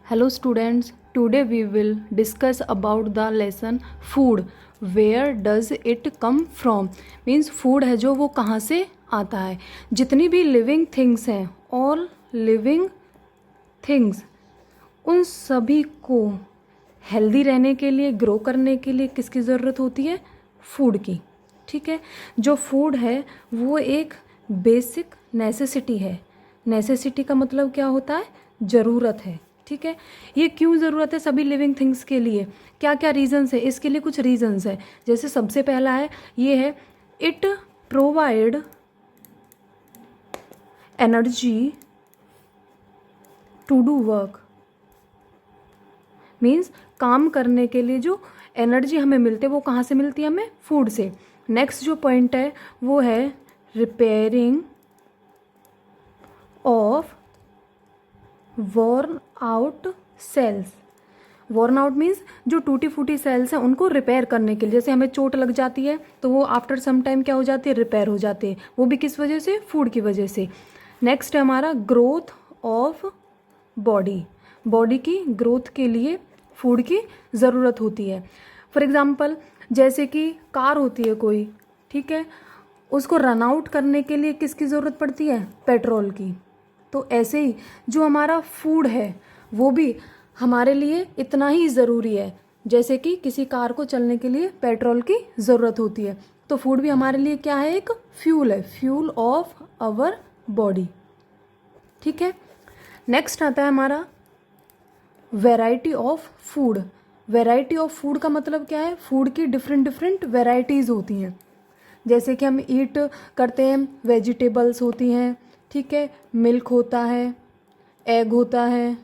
Hello students, today we will discuss about the lesson food. Where does it come from? Means food है जो वो कहाँ से आता है. जितनी भी living things हैं, all living things, उन सभी को हेल्दी रहने के लिए, ग्रो करने के लिए किसकी ज़रूरत होती है? फूड की. ठीक है. जो फूड है वो एक बेसिक नेसेसिटी है. नेसेसिटी का मतलब क्या होता है? ज़रूरत है. ठीक है. ये क्यों ज़रूरत है सभी लिविंग थिंग्स के लिए? क्या क्या रीजंस है? इसके लिए कुछ रीजंस है. जैसे सबसे पहला है, ये है it provide energy to do work. Means काम करने के लिए जो एनर्जी हमें मिलती है वो कहाँ से मिलती है? हमें फूड से. नेक्स्ट जो पॉइंट है वो है repairing of worn out sales. Worn out means जो टूटी फूटी सेल्स हैं उनको रिपेयर करने के लिए. जैसे हमें चोट लग जाती है तो वो आफ्टर सम टाइम क्या हो जाती है? रिपेयर हो जाती है. वो भी किस वजह से? फूड की वजह से. नेक्स्ट है हमारा ग्रोथ ऑफ बॉडी. बॉडी की ग्रोथ के लिए फूड की ज़रूरत होती है. फॉर एग्ज़ाम्पल जैसे कि कार होती है कोई, ठीक है, उसको रन आउट करने के लिए किसकी ज़रूरत पड़ती है? पेट्रोल की. तो ऐसे ही जो हमारा फूड है वो भी हमारे लिए इतना ही ज़रूरी है जैसे कि किसी कार को चलने के लिए पेट्रोल की ज़रूरत होती है. तो फूड भी हमारे लिए क्या है? एक फ्यूल है, फ्यूल ऑफ आवर बॉडी. ठीक है. नेक्स्ट आता है हमारा variety of food. Variety of food का मतलब क्या है? फूड की डिफरेंट डिफरेंट वैरायटीज़ होती हैं. जैसे कि हम ईट करते हैं, वेजिटेबल्स होती हैं, ठीक है, मिल्क होता है, एग होता है,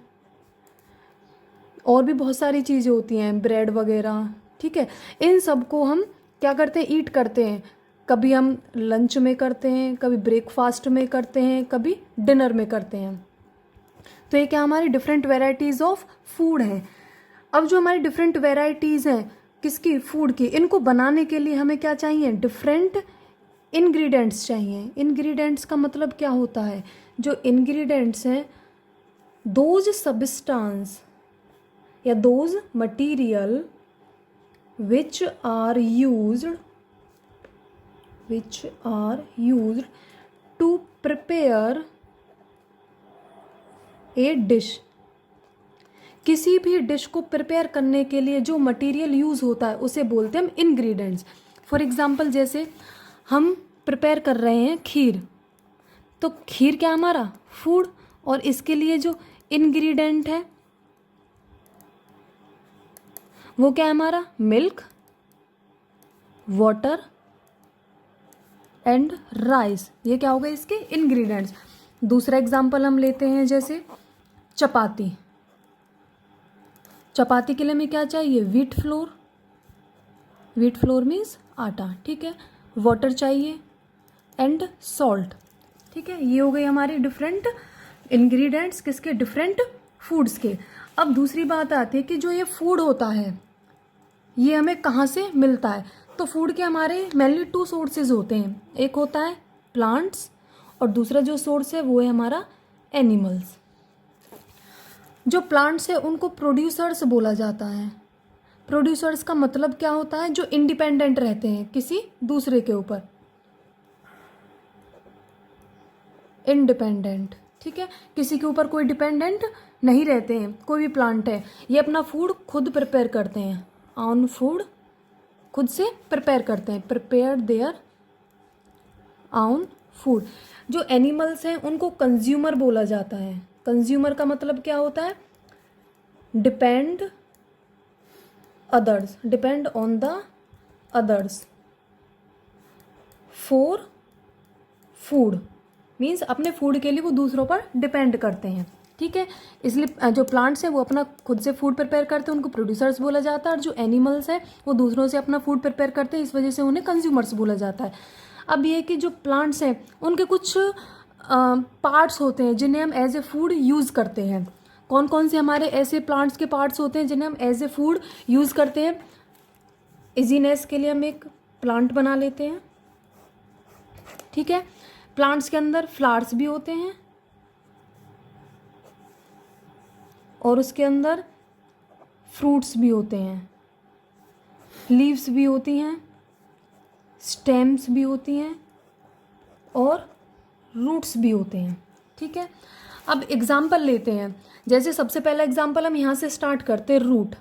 और भी बहुत सारी चीज़ें होती हैं, ब्रेड वगैरह. ठीक है. इन सब को हम क्या करते हैं? ईट करते हैं. कभी हम लंच में करते हैं, कभी ब्रेकफास्ट में करते हैं, कभी डिनर में करते हैं. तो ये क्या हमारी डिफरेंट वेराइटीज़ ऑफ फूड हैं. अब जो हमारी डिफरेंट वेराइटीज़ हैं किसकी? फूड की. इनको बनाने के लिए हमें क्या चाहिए? डिफरेंट इंग्रेडिएंट्स चाहिए. इंग्रेडिएंट्स का मतलब क्या होता है? जो इंग्रेडिएंट्स हैं, दोज सब्सटेंस या those material which are used to prepare a dish. किसी भी डिश को प्रिपेयर करने के लिए जो मटेरियल यूज़ होता है उसे बोलते हैं हम इंग्रेडिएंट्स. फॉर एग्जांपल जैसे हम प्रिपेयर कर रहे हैं खीर, तो खीर क्या हमारा? फूड. और इसके लिए जो इंग्रेडिएंट है वो क्या है हमारा? Milk, water and rice. ये क्या हो गए इसके इंग्रेडिएंट्स. दूसरा एग्जांपल हम लेते हैं जैसे चपाती. चपाती के लिए हमें क्या चाहिए? Wheat flour. Wheat flour means आटा. ठीक है. वाटर चाहिए एंड सॉल्ट. ठीक है. ये हो गई हमारी डिफरेंट इंग्रेडिएंट्स किसके? डिफरेंट फूड्स के. अब दूसरी बात आती है कि जो ये फूड होता है ये हमें कहाँ से मिलता है? तो फूड के हमारे मेनली 2 सोर्सेज होते हैं. एक होता है प्लांट्स और दूसरा जो सोर्स है वो है हमारा एनिमल्स. जो प्लांट्स है उनको प्रोड्यूसर्स बोला जाता है. प्रोड्यूसर्स का मतलब क्या होता है? जो इंडिपेंडेंट रहते हैं किसी दूसरे के ऊपर. इंडिपेंडेंट. ठीक है. किसी के ऊपर कोई डिपेंडेंट नहीं रहते हैं. कोई भी प्लांट है ये अपना फूड खुद प्रिपेयर करते हैं. ऑन फूड खुद से प्रिपेयर करते हैं. Prepare their on food. जो एनिमल्स हैं उनको कंज्यूमर बोला जाता है. कंज्यूमर का मतलब क्या होता है? Depend others, depend on the others for food. Means अपने फूड के लिए वो दूसरों पर डिपेंड करते हैं. ठीक है. इसलिए जो प्लांट्स हैं वो अपना खुद से फूड प्रिपेयर करते हैं, उनको प्रोड्यूसर्स बोला जाता है. और जो एनिमल्स हैं वो दूसरों से अपना फूड प्रिपेयर करते हैं, इस वजह से उन्हें कंज्यूमर्स बोला जाता है. अब ये कि जो प्लांट्स हैं उनके कुछ पार्ट्स होते हैं जिन्हें हम एज ए फूड यूज़ करते हैं. कौन कौन से हमारे ऐसे प्लांट्स के पार्ट्स होते हैं जिन्हें हम एज ए फूड यूज़ करते हैं? इजीनेस के लिए हम एक प्लांट बना लेते हैं. ठीक है. प्लांट्स के अंदर फ्लावर्स भी होते हैं और उसके अंदर फ्रूट्स भी होते हैं, लीव्स भी होती हैं, स्टेम्स भी होती हैं और रूट्स भी होते हैं। ठीक है, अब एग्जाम्पल लेते हैं। जैसे सबसे पहला एग्जाम्पल हम यहाँ से स्टार्ट करते हैं, रूट।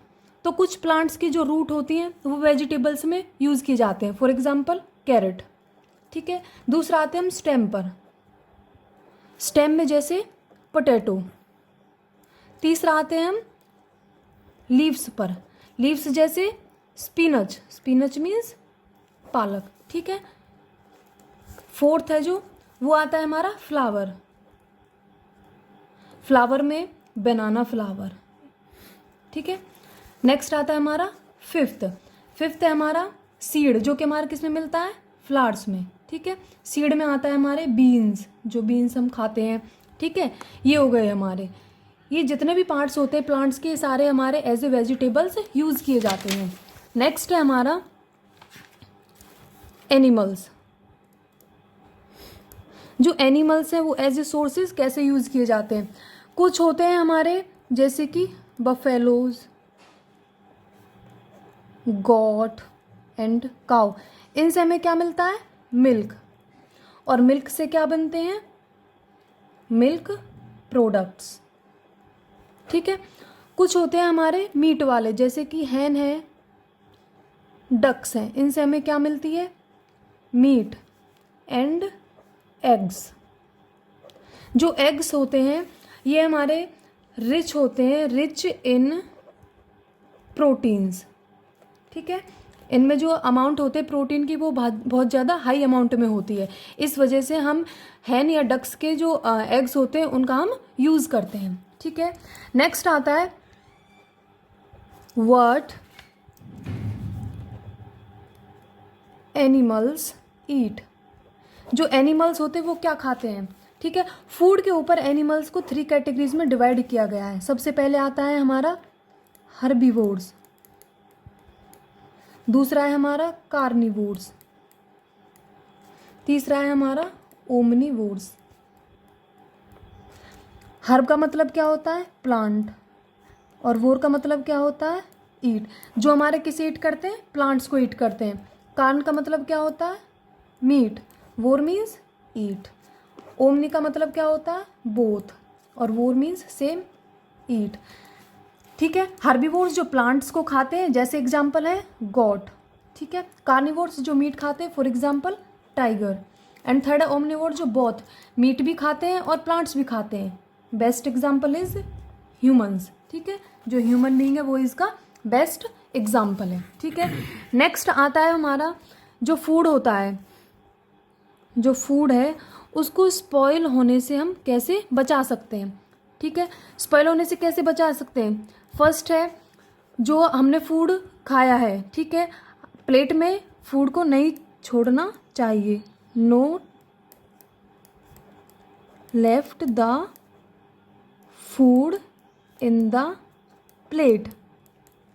तो कुछ प्लांट्स की जो रूट होती हैं वो वेजिटेबल्स में यूज़ किए जाते हैं, फॉर एग्जाम्पल कैरेट। ठीक है, दूसरा आते हैं हम स्टेम पर, स्टेम में जैसे पोटैटो। तीसरा आते हैं हम लीव्स पर, लीव्स जैसे स्पिनच, स्पिनच मीन्स पालक। ठीक है, फोर्थ है जो वो आता है हमारा फ्लावर, फ्लावर में बनाना फ्लावर। ठीक है, नेक्स्ट आता है हमारा फिफ्थ, फिफ्थ है हमारा सीड, जो कि हमारा किस में मिलता है, फ्लावर्स में। ठीक है, सीड में आता है हमारे बीन्स, जो बीन्स हम खाते हैं। ठीक है, ये हो गए हमारे, ये जितने भी पार्ट्स होते हैं प्लांट्स के सारे हमारे एज ए वेजिटेबल्स यूज़ किए जाते हैं। नेक्स्ट है हमारा एनिमल्स, जो एनिमल्स हैं वो एज ए सोर्सेज कैसे यूज़ किए जाते हैं। कुछ होते हैं हमारे जैसे कि बफेलोज, गॉट एंड काउ, इनसे हमें क्या मिलता है, मिल्क, और मिल्क से क्या बनते हैं, मिल्क प्रोडक्ट्स। ठीक है, कुछ होते हैं हमारे मीट वाले जैसे कि हैन है, डक्स हैं, इनसे हमें क्या मिलती है, मीट एंड एग्स। जो एग्स होते हैं ये हमारे रिच होते हैं, रिच इन प्रोटीन्स। ठीक है, इनमें जो अमाउंट होते हैं प्रोटीन की वो बहुत ज़्यादा हाई अमाउंट में होती है, इस वजह से हम हैन या डक्स के जो एग्स होते हैं उनका हम यूज़ करते हैं। ठीक है, नेक्स्ट आता है व्हाट एनिमल्स ईट, जो एनिमल्स होते हैं वो क्या खाते हैं। ठीक है, फूड के ऊपर एनिमल्स को 3 कैटेगरीज में डिवाइड किया गया है। सबसे पहले आता है हमारा हर्बीवोर्स, दूसरा है हमारा कार्निवोर्स, तीसरा है हमारा ओमनिवोर्स। हर्ब का मतलब क्या होता है, प्लांट, और वोर का मतलब क्या होता है, ईट, जो हमारे किसे ईट करते हैं, प्लांट्स को ईट करते हैं। कार्न का मतलब क्या होता है, मीट, वोर मीन्स ईट। ओमनी का मतलब क्या होता है, बोथ, और वोर मीन्स सेम, ईट। ठीक है, हर्बीवोर्स जो प्लांट्स को खाते हैं जैसे एग्जाम्पल है गॉट। ठीक है, कार्निवोर्स जो मीट खाते हैं for example tiger. And third है ओमनिवोर जो बोथ मीट भी खाते हैं और प्लांट्स भी खाते हैं, बेस्ट एग्जाम्पल इज ह्यूमंस। ठीक है, जो ह्यूमन बीइंग है वो इसका बेस्ट एग्जाम्पल है। ठीक है, नेक्स्ट आता है हमारा जो फूड होता है, जो फूड है उसको स्पॉइल होने से हम कैसे बचा सकते हैं। ठीक है, स्पॉइल होने से कैसे बचा सकते हैं, फर्स्ट है जो हमने फूड खाया है, ठीक है, प्लेट में फूड को नहीं छोड़ना चाहिए, no left the food in the plate.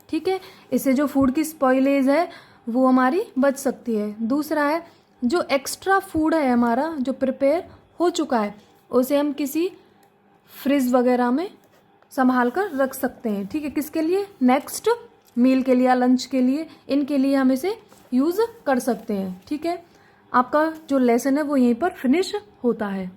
ठीक है, इससे जो फूड की स्पॉइलेज है वो हमारी बच सकती है। दूसरा है जो एक्स्ट्रा फूड है हमारा जो प्रिपेयर हो चुका है उसे हम किसी फ्रिज वगैरह में संभाल कर रख सकते हैं। ठीक है, किसके लिए, नेक्स्ट मील के लिए या लंच के लिए, इनके लिए हम इसे यूज़ कर सकते हैं। ठीक है, आपका जो लेसन है वो यहीं पर फिनिश होता है।